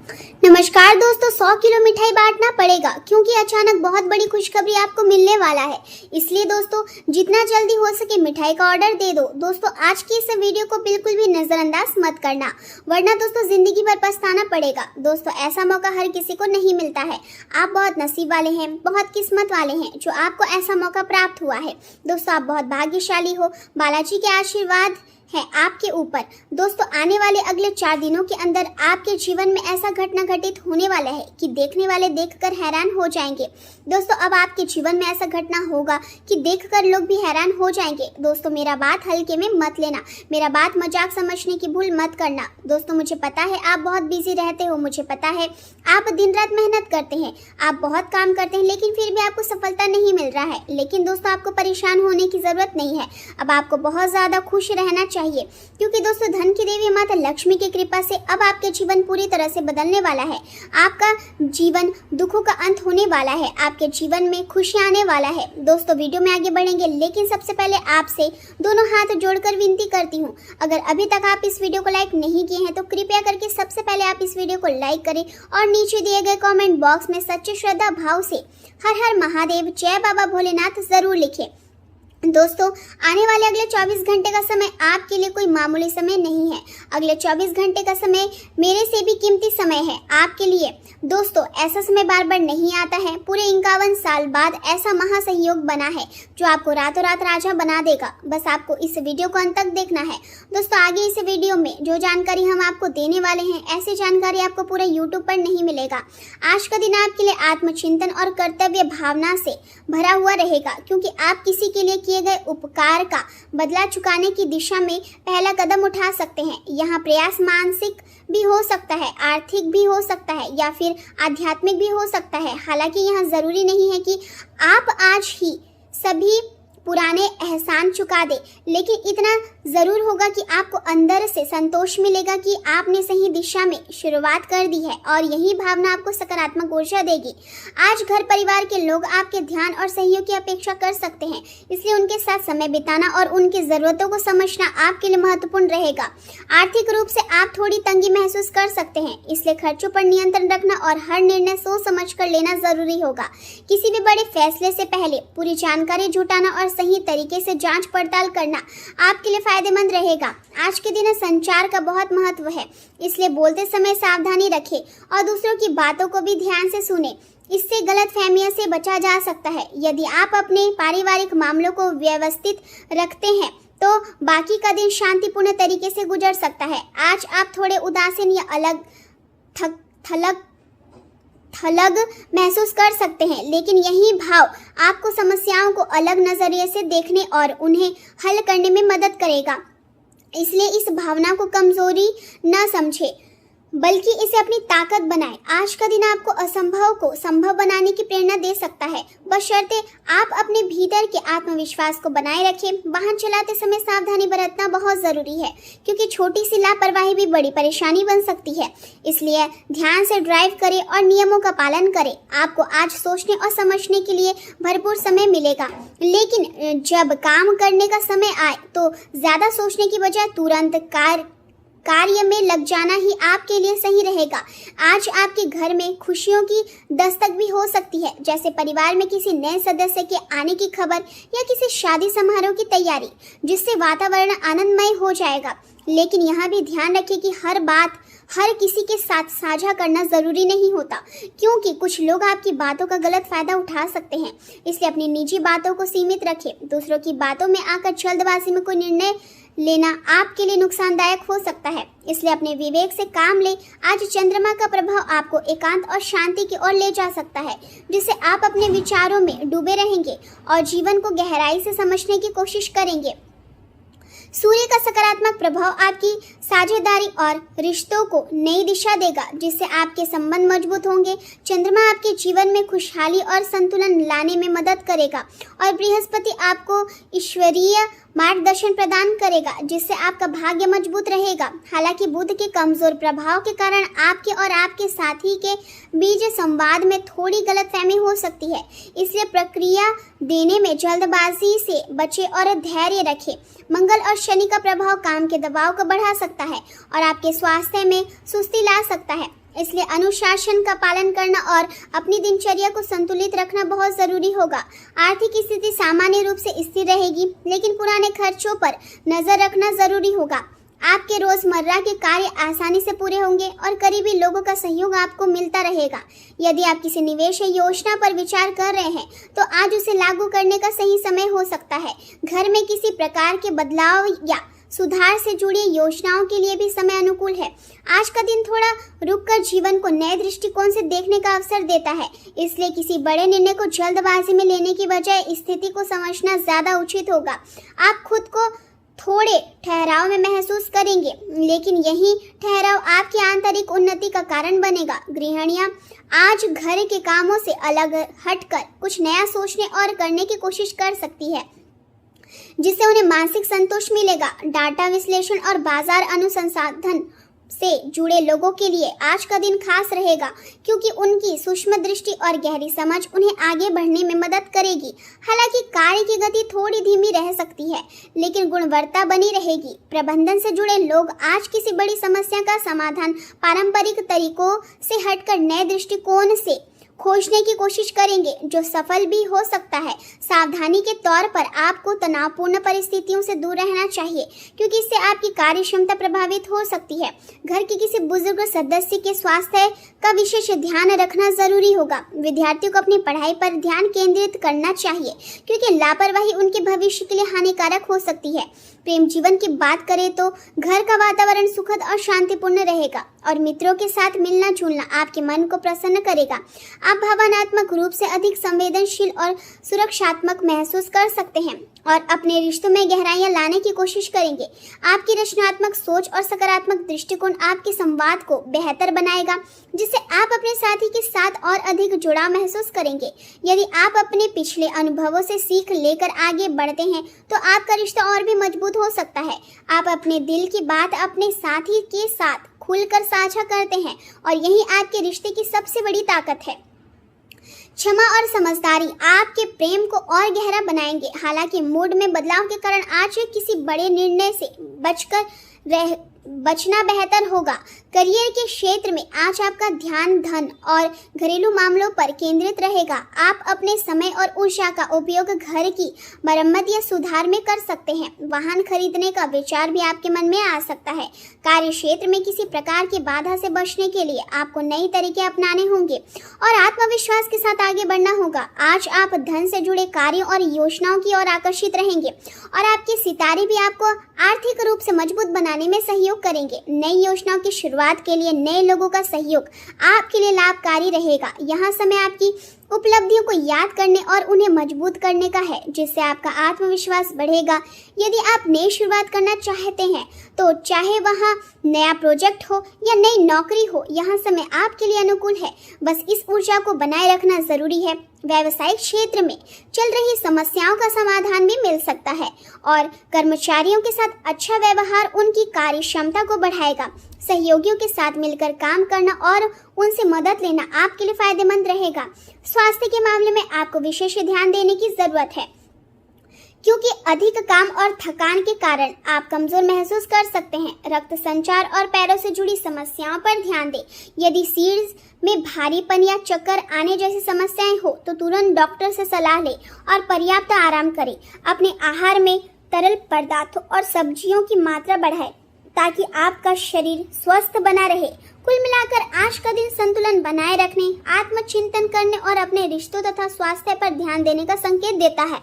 नमस्कार दोस्तों, 100 किलो मिठाई बांटना पड़ेगा क्योंकि अचानक बहुत बड़ी खुशखबरी आपको मिलने वाला है। इसलिए दोस्तों जितना जल्दी हो सके मिठाई का ऑर्डर दे दो। दोस्तों आज की इस वीडियो को बिल्कुल भी नजरअंदाज मत करना, वरना दोस्तों जिंदगी भर पछताना पड़ेगा। दोस्तों ऐसा मौका हर किसी को नहीं मिलता है। आप बहुत नसीब वाले हैं, बहुत किस्मत वाले हैं जो आपको ऐसा मौका प्राप्त हुआ है। दोस्तों आप बहुत भाग्यशाली हो, बालाजी के आशीर्वाद है आपके ऊपर। दोस्तों आने वाले अगले 4 दिनों के अंदर आपके जीवन में ऐसा घटना घटित होने वाला है कि देखने वाले देखकर हैरान हो जाएंगे। दोस्तों अब आपके जीवन में ऐसा घटना होगा कि देखकर लोग भी हैरान हो जाएंगे। दोस्तों मेरा बात हल्के में मत लेना, मेरा बात मजाक समझने की भूल मत करना। दोस्तों मुझे पता है आप बहुत बिजी रहते हो, मुझे पता है आप दिन रात मेहनत करते हैं, आप बहुत काम करते हैं, लेकिन फिर भी आपको सफलता नहीं मिल रहा है। लेकिन दोस्तों आपको परेशान होने की जरूरत नहीं है। अब आपको बहुत ज्यादा खुश रहना चाहिए क्योंकि दोस्तों धन की देवी माता लक्ष्मी की कृपा से अब आपके जीवन पूरी तरह से बदलने वाला है। आपका जीवन दुखों का अंत होने वाला है, आपके जीवन में खुशी आने वाला है। दोस्तों वीडियो में आगे बढ़ेंगे, लेकिन सबसे पहले आपसे दोनों हाथ जोड़कर विनती करती हूँ, अगर अभी तक आप इस वीडियो को लाइक नहीं किए हैं तो कृपया करके सबसे पहले आप इस वीडियो को लाइक करें और नीचे दिए गए कमेंट बॉक्स में सच्चे श्रद्धा भाव से हर हर महादेव, जय बाबा भोलेनाथ जरूर लिखें। दोस्तों आने वाले अगले 24 घंटे का समय आपके लिए कोई मामूली समय नहीं है। अगले 24 घंटे का समय मेरे से भी कीमती समय है आपके लिए। दोस्तों ऐसा समय बार बार नहीं आता है। पूरे 51 साल बाद ऐसा महासहयोग बना है जो आपको रातों रात राजा बना देगा। बस आपको इस वीडियो को अंत तक देखना है। दोस्तों आगे इस वीडियो में जो जानकारी हम आपको देने वाले हैं, ऐसी जानकारी आपको पूरे YouTube पर नहीं मिलेगा। आज का दिन आपके लिए आत्मचिंतन और कर्तव्य भावना से भरा हुआ रहेगा, क्योंकि आप किसी के लिए किए गए उपकार का बदला चुकाने की दिशा में पहला कदम उठा सकते हैं। यहाँ प्रयास मानसिक भी हो सकता है, आर्थिक भी हो सकता है या फिर आध्यात्मिक भी हो सकता है। हालांकि यहाँ जरूरी नहीं है कि आप आज ही सभी पुराने एहसान चुका दे, लेकिन इतना जरूर होगा कि आपको अंदर से संतोष मिलेगा कि आपने सही दिशा में शुरुआत कर दी है और यही भावना आपको सकारात्मक ऊर्जा देगी। आज घर परिवार के लोग आपके ध्यान और सहयोग की अपेक्षा कर सकते हैं, इसलिए उनके साथ समय बिताना और उनकी जरूरतों को समझना आपके लिए महत्वपूर्ण रहेगा। आर्थिक रूप से आप थोड़ी तंगी महसूस कर सकते हैं, इसलिए खर्चों पर नियंत्रण रखना और हर निर्णय सोच समझ कर लेना जरूरी होगा। किसी भी बड़े फैसले से पहले पूरी जानकारी जुटाना और सही तरीके से जांच पड़ताल करना आपके लिए फायदेमंद रहेगा। आज के दिन संचार का बहुत महत्व है, इसलिए बोलते समय सावधानी रखें और दूसरों की बातों को भी ध्यान से सुने। इससे गलतफहमियों से बचा जा सकता है। यदि आप अपने पारिवारिक मामलों को व्यवस्थित रखते हैं तो बाकी का दिन शांतिपूर्ण तरीके से गुजर सकता है। आज आप थोड़े उदासीन या अलग थलग महसूस कर सकते हैं, लेकिन यही भाव आपको समस्याओं को अलग नजरिए से देखने और उन्हें हल करने में मदद करेगा। इसलिए इस भावना को कमजोरी न समझें, बल्कि इसे अपनी ताकत बनाएं। आज का दिन आपको असंभव को संभव बनाने की प्रेरणा दे सकता है, बशर्ते आप अपने भीतर के आत्मविश्वास को बनाए रखें। वाहन चलाते समय सावधानी बरतना बहुत जरूरी है, क्योंकि छोटी सी लापरवाही भी बड़ी परेशानी बन सकती है। इसलिए ध्यान से ड्राइव करें और नियमों का पालन करें। आपको आज सोचने और समझने के लिए भरपूर समय मिलेगा, लेकिन जब काम करने का समय आए तो ज्यादा सोचने की बजाय तुरंत कार्य में लग जाना ही आपके लिए सही रहेगा। आज आपके घर में खुशियों की दस्तक भी हो सकती है, जैसे परिवार में किसी नए सदस्य के आने की खबर या किसी शादी समारोह की तैयारी, जिससे वातावरण आनंदमय हो जाएगा। लेकिन यहाँ भी ध्यान रखें कि हर बात हर किसी के साथ साझा करना जरूरी नहीं होता, क्योंकि कुछ लोग आपकी बातों का गलत फायदा उठा सकते हैं। इसलिए अपनी निजी बातों को सीमित रखें। दूसरों की बातों में आकर जल्दबाजी में कोई निर्णय लेना आपके लिए नुकसानदायक हो सकता है, इसलिए अपने विवेक से काम लें। आज चंद्रमा का प्रभाव आपको एकांत और शांति की ओर ले जा सकता है, जिससे आप अपने विचारों में डूबे रहेंगे और जीवन को गहराई से समझने की कोशिश करेंगे। सूर्य का सकारात्मक प्रभाव आपकी साझेदारी और रिश्तों को नई दिशा देगा, जिससे आपके संबंध मजबूत होंगे। चंद्रमा आपके जीवन में खुशहाली और संतुलन लाने में मदद करेगा और बृहस्पति आपको ईश्वरीय मार्गदर्शन प्रदान करेगा, जिससे आपका भाग्य मजबूत रहेगा। हालांकि बुध के कमजोर प्रभाव के कारण आपके और आपके साथी के बीच संवाद में थोड़ी गलतफहमी हो सकती है, इसलिए प्रक्रिया देने में जल्दबाजी से बचें और धैर्य रखें। मंगल और शनि का प्रभाव काम के दबाव को बढ़ा सकता है और आपके स्वास्थ्य में सुस्ती ला सकता है। इसलिए अनुशासन का पालन करना और अपनी दिनचर्या को संतुलित रखना बहुत जरूरी होगा। आर्थिक स्थिति सामान्य रूप से स्थिर रहेगी, लेकिन पुराने खर्चों पर नजर रखना जरूरी होगा। आपके रोजमर्रा के कार्य आसानी से पूरे होंगे और करीबी लोगों का सहयोग आपको मिलता रहेगा। यदि आप किसी निवेश योजना पर विचार कर रहे हैं तो आज उसे लागू करने का सही समय हो सकता है। घर में किसी प्रकार के बदलाव या सुधार से जुड़ी योजनाओं के लिए भी समय अनुकूल है। आज का दिन थोड़ा रुककर जीवन को नए दृष्टिकोण से देखने का अवसर देता है, इसलिए किसी बड़े निर्णय को जल्दबाजी में लेने की बजाय स्थिति को समझना ज्यादा उचित होगा। आप खुद को थोड़े ठहराव में महसूस करेंगे, लेकिन यही ठहराव आपकी आंतरिक उन्नति का कारण बनेगा। गृहिणियां आज घर के कामों से अलग हटकर कुछ नया सोचने और करने की कोशिश कर सकती है, जिससे उन्हें मानसिक संतोष मिलेगा। डाटा विश्लेषण और बाजार अनुसंधान से जुड़े लोगों के लिए आज का दिन खास रहेगा, क्योंकि उनकी सूक्ष्म दृष्टि और गहरी समझ उन्हें आगे बढ़ने में मदद करेगी। हालांकि कार्य की गति थोड़ी धीमी रह सकती है, लेकिन गुणवत्ता बनी रहेगी। प्रबंधन से जुड़े लोग आज किसी बड़ी समस्या का समाधान पारंपरिक तरीकों से हटकर नए दृष्टिकोण से खोजने की कोशिश करेंगे, जो सफल भी हो सकता है। सावधानी के तौर पर आपको तनावपूर्ण परिस्थितियों से दूर रहना चाहिए, क्योंकि इससे आपकी कार्य क्षमता प्रभावित हो सकती है। घर के किसी बुजुर्ग सदस्य के स्वास्थ्य का विशेष ध्यान रखना जरूरी होगा। विद्यार्थियों को अपनी पढ़ाई पर ध्यान केंद्रित करना चाहिए, क्योंकि लापरवाही उनके भविष्य के लिए हानिकारक हो सकती है। प्रेम जीवन की बात करें तो घर का वातावरण सुखद और शांतिपूर्ण रहेगा और मित्रों के साथ मिलना जुलना आपके मन को प्रसन्न करेगा। आप भावनात्मक रूप से अधिक संवेदनशील और सुरक्षात्मक महसूस कर सकते हैं और अपने रिश्तों में गहराइयां लाने की कोशिश करेंगे। आपकी रचनात्मक सोच और सकारात्मक दृष्टिकोण आपके संवाद को बेहतर बनाएगा, जिससे आप अपने साथी के साथ और अधिक जुड़ाव महसूस करेंगे। यदि आप अपने पिछले अनुभवों से सीख लेकर आगे बढ़ते हैं तो आपका रिश्ता और भी मजबूत हो सकता है। आप अपने दिल की बात अपने साथी के साथ खुलकर साझा करते हैं और यही आपके रिश्ते की सबसे बड़ी ताकत है। क्षमा और समझदारी आपके प्रेम को और गहरा बनाएंगे। हालांकि मूड में बदलाव के कारण आज किसी बड़े निर्णय से बचना बेहतर होगा। करियर के क्षेत्र में आज आपका ध्यान धन और घरेलू मामलों पर केंद्रित रहेगा। आप अपने समय और ऊर्जा का उपयोग घर की मरम्मत या सुधार में कर सकते हैं। वाहन खरीदने का विचार भी आपके मन में आ सकता है। कार्य क्षेत्र में किसी प्रकार की बाधा से बचने के लिए आपको नई तरीके अपनाने होंगे और आत्मविश्वास के साथ आगे बढ़ना होगा। आज आप धन से जुड़े कार्यों और योजनाओं की ओर आकर्षित रहेंगे और आपके सितारे भी आपको आर्थिक रूप से मजबूत बनाने में सहयोग करेंगे। नई योजनाओं की शुरुआत के लिए नए लोगों का सहयोग आपके लिए लाभकारी रहेगा। यहाँ समय आपकी उपलब्धियों को याद करने और उन्हें मजबूत करने का है, जिससे आपका आत्मविश्वास बढ़ेगा। यदि आप नई शुरुआत करना चाहते हैं तो चाहे वहाँ नया प्रोजेक्ट हो या नई नौकरी हो, यहाँ समय आपके लिए अनुकूल है। बस इस ऊर्जा को बनाए रखना जरूरी है। व्यावसायिक क्षेत्र में चल रही समस्याओं का समाधान भी मिल सकता है और कर्मचारियों के साथ अच्छा व्यवहार उनकी कार्य क्षमता को बढ़ाएगा। सहयोगियों के साथ मिलकर काम करना और उनसे मदद लेना आपके लिए फायदेमंद रहेगा। स्वास्थ्य के मामले में आपको विशेष ध्यान देने की जरूरत है, क्योंकि अधिक काम और थकान के कारण आप कमजोर महसूस कर सकते हैं। रक्त संचार और पैरों से जुड़ी समस्याओं पर ध्यान दें। यदि सिर में भारीपन या चक्कर आने जैसी समस्याएं हो तो तुरंत डॉक्टर से सलाह लें और पर्याप्त आराम करें। अपने आहार में तरल पदार्थों और सब्जियों की मात्रा बढ़ाएं ताकि आपका शरीर स्वस्थ बना रहे। कुल मिलाकर आज का दिन संतुलन बनाए रखने, आत्मचिंतन करने और अपने रिश्तों तथा स्वास्थ्य पर ध्यान देने का संकेत देता है।